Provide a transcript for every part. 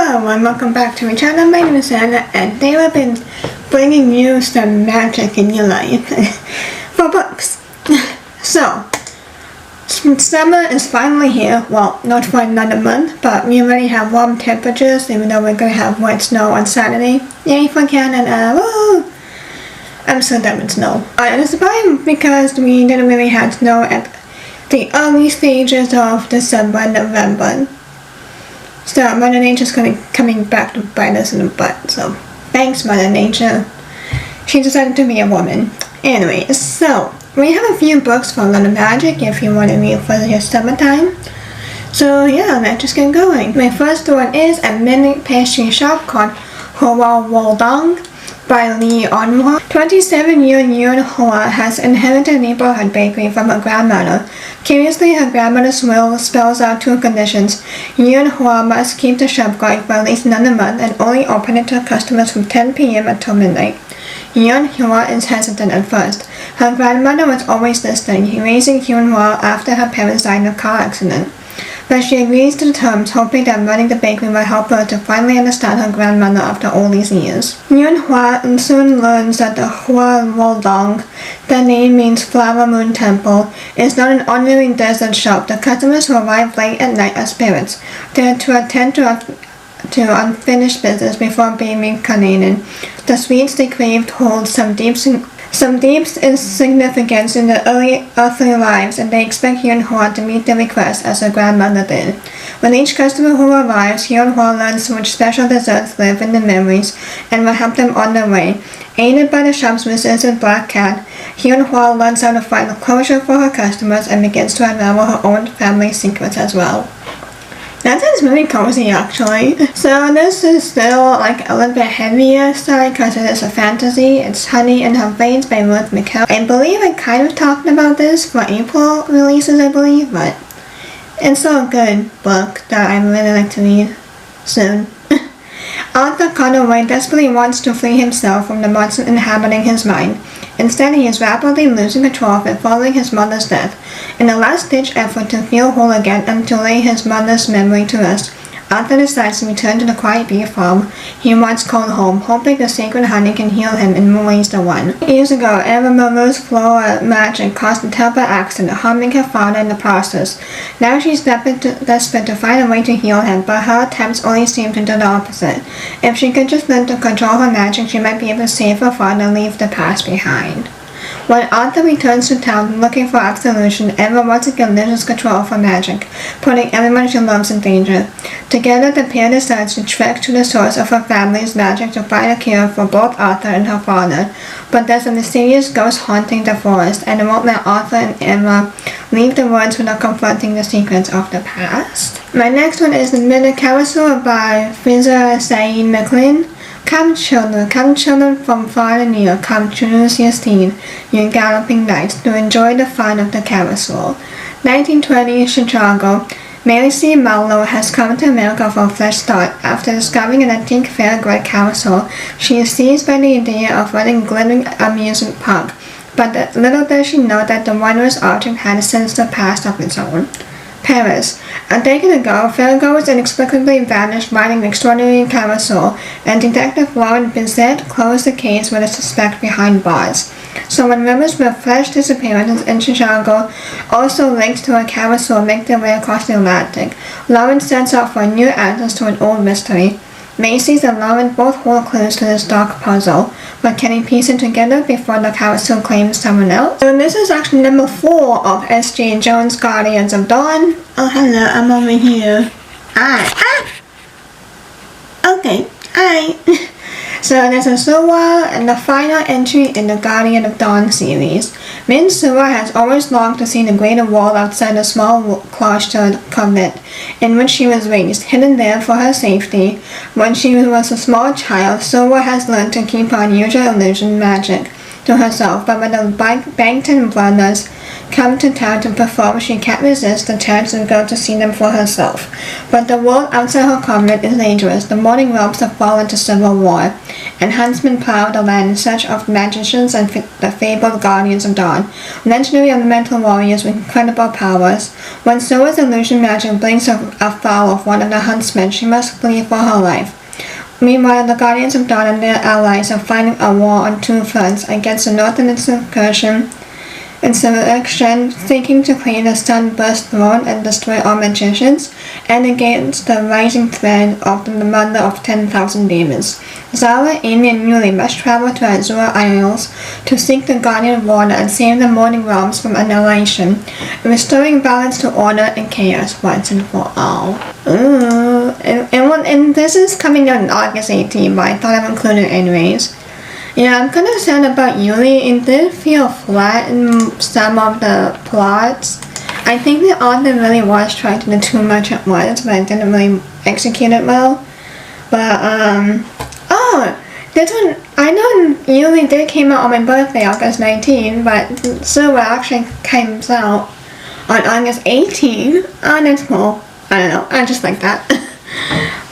Hello and welcome back to my channel. My name is Anna and today I've been bringing you some magic in your life for books. So, summer is finally here. Well, not for another month, but we already have warm temperatures even though we're going to have white snow on Saturday. Yay for Canada! Woo! I'm so done with snow. It's fine because we didn't really have snow at the early stages of December and November. So Mother Nature's coming back to bite us in the butt. So thanks, Mother Nature. She decided to be a woman. Anyway, so we have a few books for a lot of magic if you want to read for your summertime. So yeah, let's just get going. My first one is a mini pastry shop called Hoa Wodong by Lee Onhwa. 27-year-old Yun Hoa has inherited a neighborhood bakery from her grandmother. Curiously, her grandmother's will spells out two conditions. Yun Hoa must keep the shop going for at least another month and only open it to customers from 10 p.m. until midnight. Yun Hoa is hesitant at first. Her grandmother was always listening, raising Yun Hoa after her parents died in a car accident. But she agrees to the terms, hoping that running the bakery will help her to finally understand her grandmother after all these years. Yun Hua soon learns that the Hoa Wodong, the name means Flower Moon Temple, is not an ordinary desert shop. The customers who arrive late at night are spirits. They are to attend to unfinished business before being reincarnated. The sweets they craved hold some deep significance in their early earthly lives, and they expect Yun Hua to meet their request as her grandmother did. When each customer who arrives, Yun Hua learns which special desserts live in their memories and will help them on their way. Aided by the shop's resistant black cat, Yun Hua learns how to find closure for her customers and begins to unravel her own family secrets as well. That sounds really cozy actually. So this is still like a little bit heavier side because it is a fantasy. It's Honey in Her Veins by Ruth McKell. I believe I kind of talked about this for April releases, I believe, but it's still a good book that I really like to read soon. Arthur Conan Doyle desperately wants to free himself from the monster inhabiting his mind. Instead, he is rapidly losing control of it following his mother's death. In a last-ditch effort to feel whole again and to lay his mother's memory to rest, Arthur decides to return to the quiet bee farm he once called home, hoping the sacred honey can heal him in more ways than one. Years ago, Eva Maru's flower magic caused a terrible accident, harming her father in the process. Now she's desperate to find a way to heal him, but her attempts only seem to do the opposite. If she could just learn to control her magic, she might be able to save her father and leave the past behind. When Arthur returns to town looking for absolution, Eva once again loses control of her magic, putting everyone she loves in danger. Together, the pair decides to trek to the source of her family's magic to find a cure for both Arthur and her father. But there's a mysterious ghost haunting the forest, and it won't let Arthur and Eva leave the woods without confronting the secrets of the past. My next one is The Midnight Carousel by Fraser Saeed McLean. Come children from far and near, come choose your steed, your galloping knights, to enjoy the fun of the carousel. 1920 Chicago. Mary C. Marlowe has come to America for a fresh start. After discovering an antique fairground carousel, she is seized by the idea of running a glittering amusement park. But little does she know that the wondrous object had a sinister past of its own. Paris. A decade ago, fairgoers inexplicably vanished riding an extraordinary carousel, and Detective Lauren Bissett closed the case with a suspect behind bars. So when rumors of fresh disappearances in Chicago, also linked to a carousel, make their way across the Atlantic, Lauren sets out for new answers to an old mystery. Macy's and Lauren both hold clues to this dark puzzle, but can he piece it together before the carousel claims someone else? So this is actually number 4 of S.J. Jones' Guardians of Dawn. Oh hello, I'm over here. Okay, hi. So this is Suwa and the final entry in the Guardian of Dawn series. Min Suwa has always longed to see the greater world outside the small cloistered convent in which she was raised, hidden there for her safety. When she was a small child, Suwa has learned to keep her unusual illusion magic to herself, but when the Bangton brothers come to town to perform, she can't resist the chance to go to see them for herself. But the world outside her convent is dangerous. The morning realms have fallen to civil war. and huntsmen plow the land in search of magicians and the fabled guardians of dawn, legendary elemental warriors with incredible powers. When Soa's illusion magic blinks afoul of one of the huntsmen, she must flee for her life. Meanwhile, the Guardians of Dawn and their allies are fighting a war on two fronts against the Northern Insurrection, seeking to claim the Sunburst throne and destroy all magicians, and against the rising threat of the Mother of 10,000 Demons. Zara, Amy, and Yuli must travel to Azure Isles to seek the Guardian of Water and save the Morning Realms from annihilation, restoring balance to order and chaos once and for all. Ooh. And this is coming out on August 18th, but I thought I'd include it anyways. Yeah, I'm kind of sad about Yuli. It did feel flat in some of the plots. I think the author really was trying to do too much at once, but it didn't really execute it well. But, this one, I know Yuli did came out on my birthday, August 19, but Silver actually comes out on August 18. Oh, that's cool. I don't know, I just like that.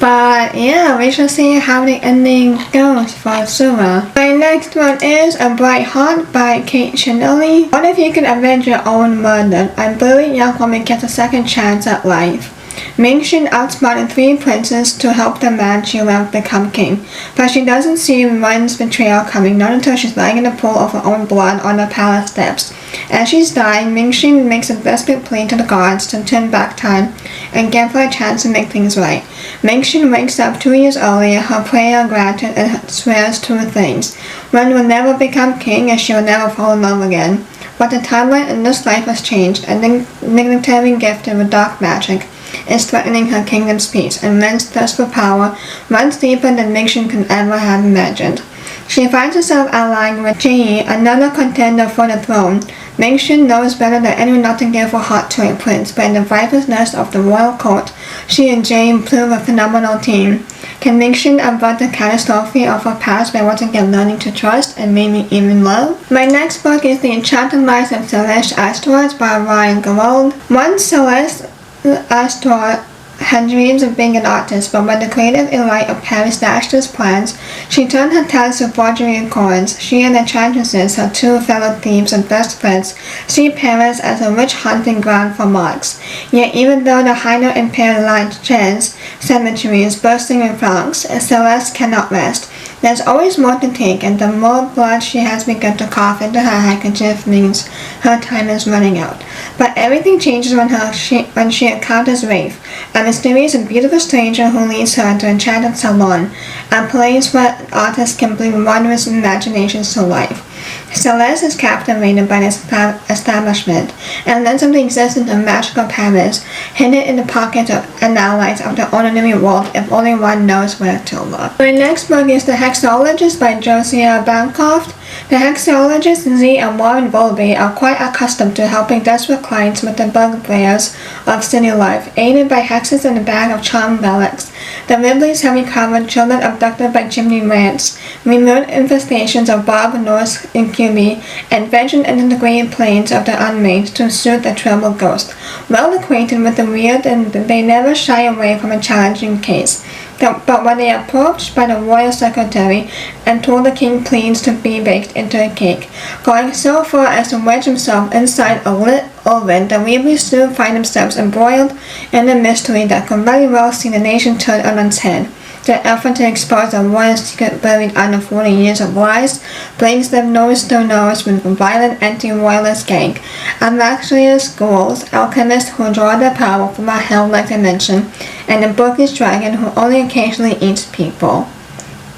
But yeah, we shall see how the ending goes for Silver. My next one is A Bright Heart by Kate Shinelli. What if you could avenge your own murder? A brilliant young woman gets a second chance at life. Ming-Shin outsmarted three princes to help the man she loved become king, but she doesn't see Ren's betrayal coming, not until she's lying in a pool of her own blood on the palace steps. As she's dying, Ming-Shin makes a desperate plea to the gods to turn back time and give her a chance to make things right. Ming-Shin wakes up 2 years earlier, her prayer granted, and swears two things. Ren will never become king and she will never fall in love again. But the timeline in this life has changed, and the dignitary gifted with dark magic is threatening her kingdom's peace, and Ren's thirst for power runs deeper than Ming-Shin could ever have imagined. She finds herself allying with Jie, another contender for the throne. Ming-Shin knows better than anyone not to give her heart to a prince, but in the viper's nest of the royal court, she and Jie prove a phenomenal team. Can Ming-Shin avert the catastrophe of her past by once again learning to trust and maybe even love? My next book is The Enchanted Lives of Celeste Asteroids by Ryan Gerald. Once Celeste Asteroid had dreams of being an artist, but when the creative elite of Paris dashed his plans, she turned her talents to forgery and coins. She and the Enchantresses, her two fellow thieves and best friends, see Paris as a rich hunting ground for marks. Yet even though the Heiner Imperial Line Chance cemetery is bursting with frogs, Celeste cannot rest. There's always more to take, and the more blood she has begun to cough into her handkerchief means her time is running out. But everything changes when she encounters Rafe, a mysterious and beautiful stranger who leads her to Enchanted Salon, a place where artists can bring wondrous imaginations to life. Celeste is captivated by this establishment and learns of the existence of magical Paris, hidden in the pockets and allies of the ordinary world if only one knows where to look. My next book is The Hexologist by Josiah Bancroft. The Hexologist Z and Warren Bowlby are quite accustomed to helping desperate clients with the bugbears of city life, aided by hexes and a bag of charm relics. The Ribleys have recovered children abducted by chimney rats, removed infestations of Bob Norse incubi, and ventured into the great plains of the unmade to soothe the troubled ghost. Well acquainted with the weird, and they never shy away from a challenging case. But when they are approached by the royal secretary and told the king pleads to be baked into a cake, going so far as to wedge himself inside a lit oven, the Weebleys soon find themselves embroiled in a mystery that could very well see the nation turn on its head. The effort to expose the royal secret buried under 40 years of lies brings them nose to nose with a violent anti-royalist gang, obnoxious ghouls, alchemists who draw their power from a hell-like dimension, and a bookish dragon who only occasionally eats people.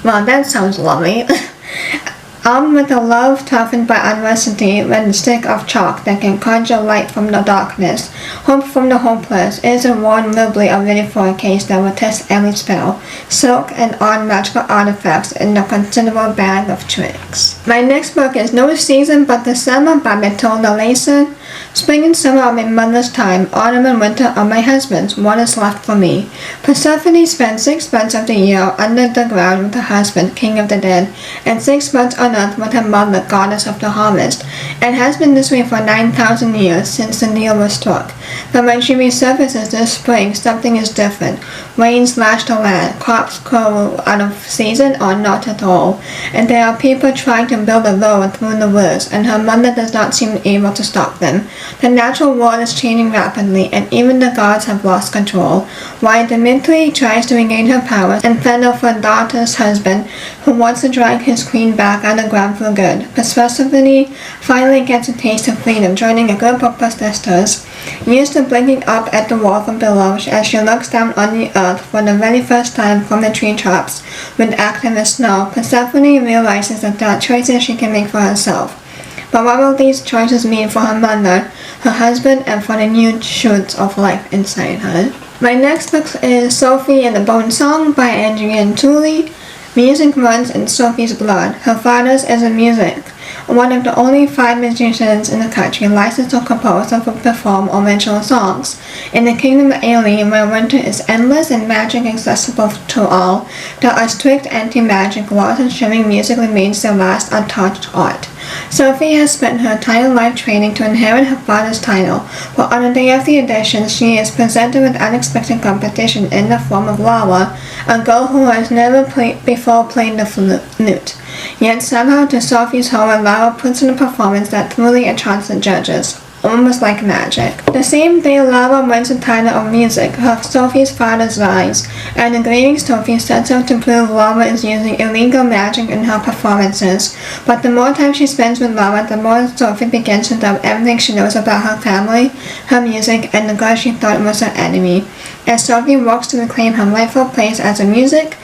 Well, that sounds lovely. Armed with a love toughened by adversity and a stick of chalk that can conjure light from the darkness, hope from the hopeless, is a Warren Ribley ready for a case that will test every spell, silk, and odd magical artifacts in a considerable bag of tricks. My next book is No Season But the Summer by Matilda Layson. Spring and summer are my mother's time, autumn and winter are my husband's, what is left for me? Persephone spent 6 months of the year under the ground with her husband, king of the dead, and 6 months on earth with her mother, goddess of the harvest, and has been this way for 9,000 years since the deal was struck. but when she resurfaces this spring, something is different. Rains lash the land, crops grow out of season or not at all, and there are people trying to build a road through the woods, and her mother does not seem able to stop them. The natural world is changing rapidly, and even the gods have lost control. While Dimitri tries to regain her powers and fend off her daughter's husband, who wants to drag his queen back on the ground for good, Persephone finally gets a taste of freedom, joining a group of sisters. Used to blinking up at the wall from below as she looks down on the earth for the very first time from the treetops with activist snow, Persephone realizes that there are choices she can make for herself. But what will these choices mean for her mother, her husband, and for the new shoots of life inside her? My next book is Sophie and the Bone Song by Adrienne Tooley. Music runs in Sophie's blood. Her father's is in music. One of the only 5 musicians in the country licensed to compose or perform original songs. In the kingdom of Ailey, where winter is endless and magic accessible to all, there are strict anti-magic laws ensuring music remains the last untouched art. Sophie has spent her entire life training to inherit her father's title, but on the day of the audition, she is presented with unexpected competition in the form of Laura, a girl who has never before played the flute. Yet somehow, to Sophie's horror, Laura puts in a performance that truly enchants the judges, almost like magic. The same day, Laura wins the title of music, Sophie's father's dies, and the grieving Sophie sets out to prove Laura is using illegal magic in her performances. But the more time she spends with Laura, the more Sophie begins to doubt everything she knows about her family, her music, and the girl she thought was her enemy. As Sophie works to reclaim her rightful place as a music,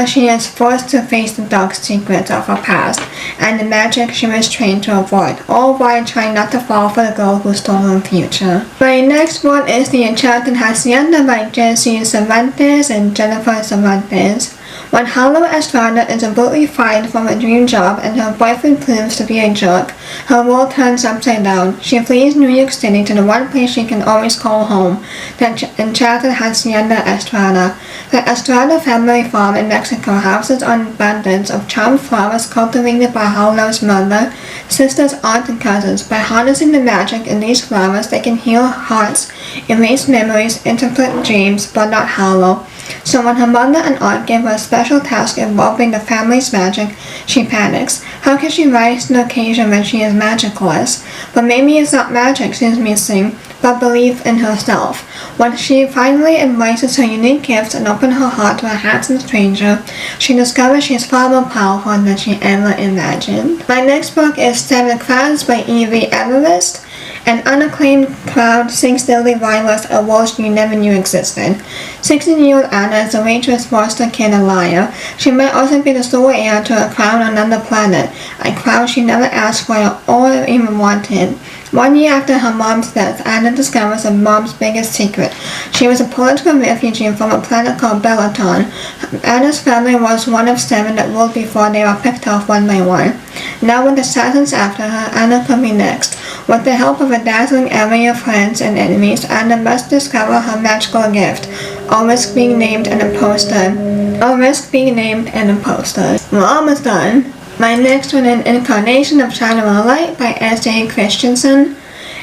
she is forced to face the dark secrets of her past and the magic she was trained to avoid, all while trying not to fall for the girl who stole her future. My next one is The Enchanted Hacienda by Jessie Cervantes and Jennifer Cervantes. When Harlow Estrada is abruptly fired from a dream job and her boyfriend proves to be a jerk, her world turns upside down. She flees New York City to the one place she can always call home, the enchanted Hacienda Estrada. The Estrada family farm in Mexico houses an abundance of charmed flowers cultivated by Harlow's mother, sisters, aunt, and cousins. By harnessing the magic in these flowers, they can heal hearts, erase memories, interpret dreams, but not Harlow. So when her mother and aunt give her a special task involving the family's magic, she panics. How can she rise to the occasion when she is magicless? But maybe it's not magic she's missing, but belief in herself. When she finally embraces her unique gifts and opens her heart to a handsome stranger, she discovers she is far more powerful than she ever imagined. My next book is 7 Crowns by Evie Everest. An unacclaimed crowd sings daily rivals a world she never knew existed. 16-year-old Anna is a waitress, foster kid, and liar. She might also be the sole heir to a crown on another planet, a crown she never asked for or even wanted. 1 year after her mom's death, Anna discovers her mom's biggest secret. She was a political refugee from a planet called Bellaton. Anna's family was one of 7 that ruled before they were picked off one by one. Now with assassins after her, Anna could be next. With the help of a dazzling array of friends and enemies, Anna must discover her magical gift, or risk being named an imposter. We're almost done. My next one is Incarnation of Shadow and Light by S.A. Christensen.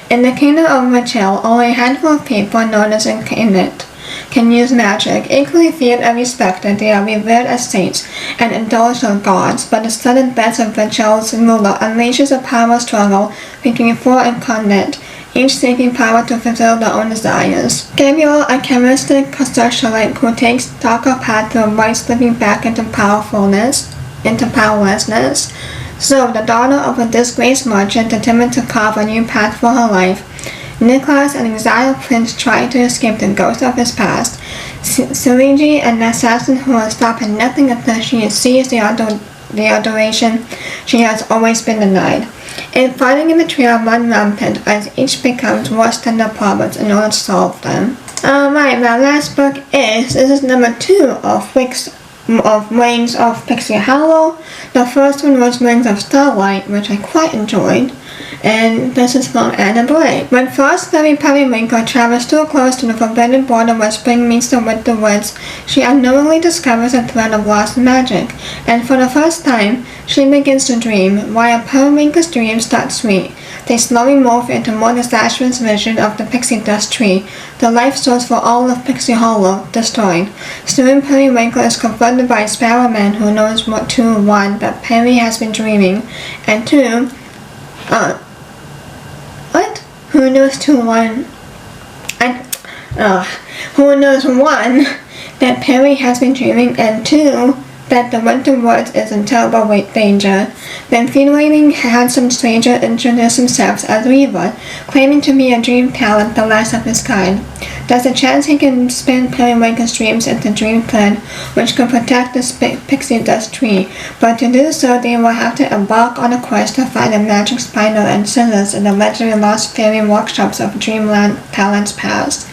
In the kingdom of Rachel, only a handful of people known as incarnate can use magic. Equally feared and respected, they are revered as saints and indulged as gods, but the sudden death of Rachel's ruler unleashes a power struggle between 4 incarnate, each seeking power to fulfill their own desires. Gabriel, a charismatic socialite who takes darker path to avoid slipping back into powerlessness. Zoe, the daughter of a disgraced merchant determined to carve a new path for her life. Nicholas, an exiled prince trying to escape the ghost of his past. Trilogy, an assassin who will stop at nothing until she sees the adoration she has always been denied. And fighting and betrayal run rampant as each becomes worse than their problems in order to solve them. Alright, my last book is number 2 of Wick's of Wings of Pixie Hollow. The first one was Wings of Starlight, which I quite enjoyed. And this is from Anna Boy. When first Fairy Periwinkle travels too close to the forbidden border where spring meets the winter woods, she unknowingly discovers a thread of lost magic, and for the first time, she begins to dream. While Periwinkle's dreams start sweet, they slowly morph into more disastrous vision of the pixie dust tree, the life source for all of Pixie Hollow, destroyed. Soon Periwinkle is confronted by a Sparrow Man who knows what one, that Perry has been dreaming, and two, Who knows who knows one, that Perry has been dreaming, and two, that the winter woods is in terrible danger. Then thin-waving handsome stranger introduced himself as Weaver, claiming to be a dream talent, the last of his kind. There's a chance he can spin Periwinkle's dreams into dream thread, which could protect the pixie dust tree, but to do so they will have to embark on a quest to find a magic spindle and scissors in the legendary lost fairy workshops of Dreamland Talent's past.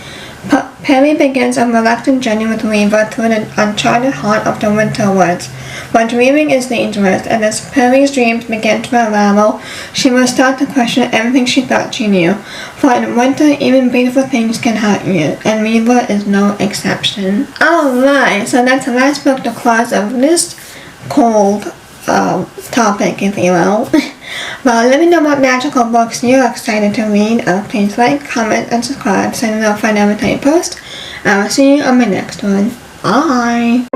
Perry begins a reluctant journey with Weaver through the uncharted heart of the winter woods. But dreaming is dangerous, and as Perry's dreams begin to unravel, she will start to question everything she thought she knew. For in winter, even beautiful things can hurt you, and Weaver is no exception. Alright, so that's the last book to close of this cold topic, if you will. Well, let me know what magical books you're excited to read. Please like, comment, and subscribe so you know if I never tell you post. I will see you on my next one. Bye!